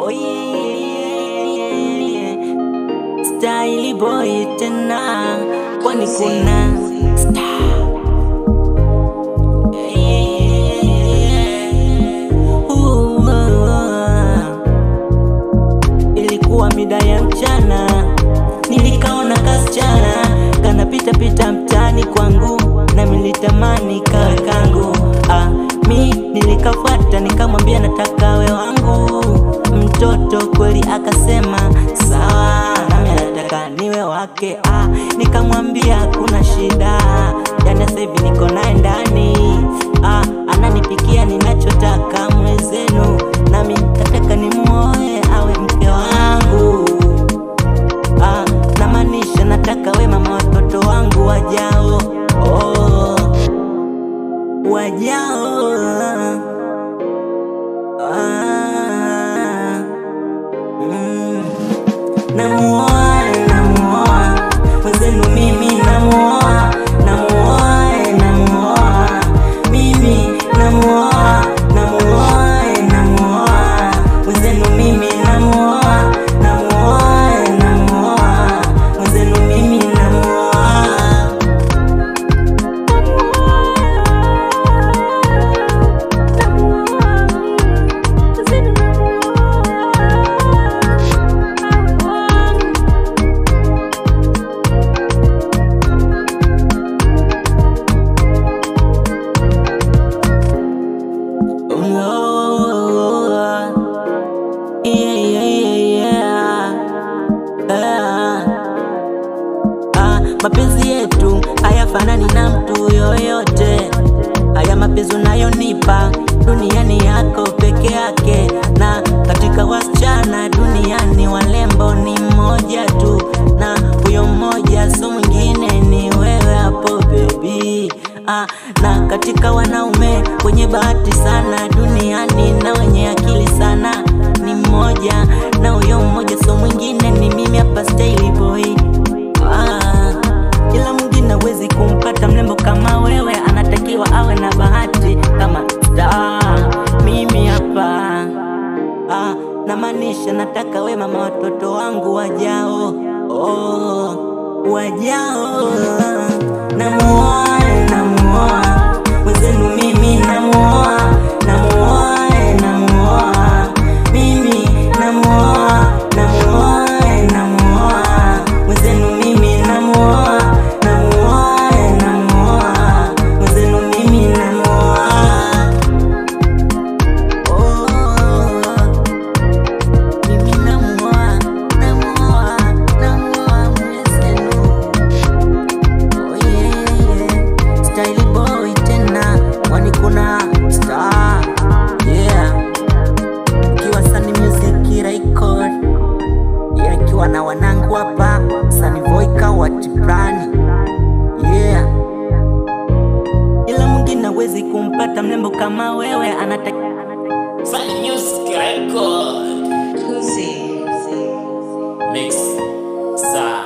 Oh yeah, Style boy tena, kwani kuna star. Ilikuwa mida ya mchana, nilikaona kasichana kanapita pita mtaani kwangu, na nilitamani kawe kangu. Mi nilikafuata nikamwambia nataka we wangu. Mtoto kweli akasema sawa, nami nataka niwe wake. Nikamwambia kuna shida, yani sasa hivi niko naye ndani. Ananipikia ninachotaka mwezenu, nami nataka nimuoe awe mke wangu. Namaanisha nataka we mama watoto wangu wajao, wajao. Namuoa, namuoa, mwenzenu mimi namuoa, namuoa, namuoa, mimi namuoa, namuoa, namuoa, mwenzenu mimi namuoa, namuoa, namuoa, mwenzenu mimi namuoa. Mapenzi yetu hayafanani na mtu yoyote. Haya mapenzi unayonipa duniani yako peke yake, na katika wasichana duniani walembo ni mmoja tu, na huyo mmoja so mwingine ni wewe hapo baby. Na katika wanaume wenye bahati sana duniani na wenye akili sana ni mmoja, na huyo mmoja so mwingine ni mimi hapa Style boy. Kila mwingine hawezi kumpata mlembo kama wewe, anatakiwa awe na bahati kama star. Mimi hapa namaanisha nataka we mama watoto wangu wajao, wajao. Namuoa, namuoa, mwenzenu mimi namuoa, namuoa, namuoa, mimi namuoa, namuoa, namuoa, mwenzenu mimi namuoa, namuoa, namuoa, mwenzenu mimi namuoa. Mimi namuoa, namuoa, namuoa, mwenzenu. Style boy tena, kwani kuna star. Kiwa Sunny Music record, kiwa na wanangu hapa Sunny Voika watiprani. Ila mwingine hawezi kumpata mlembo kama wewe, anataka Sunny Music record. Mix. Sa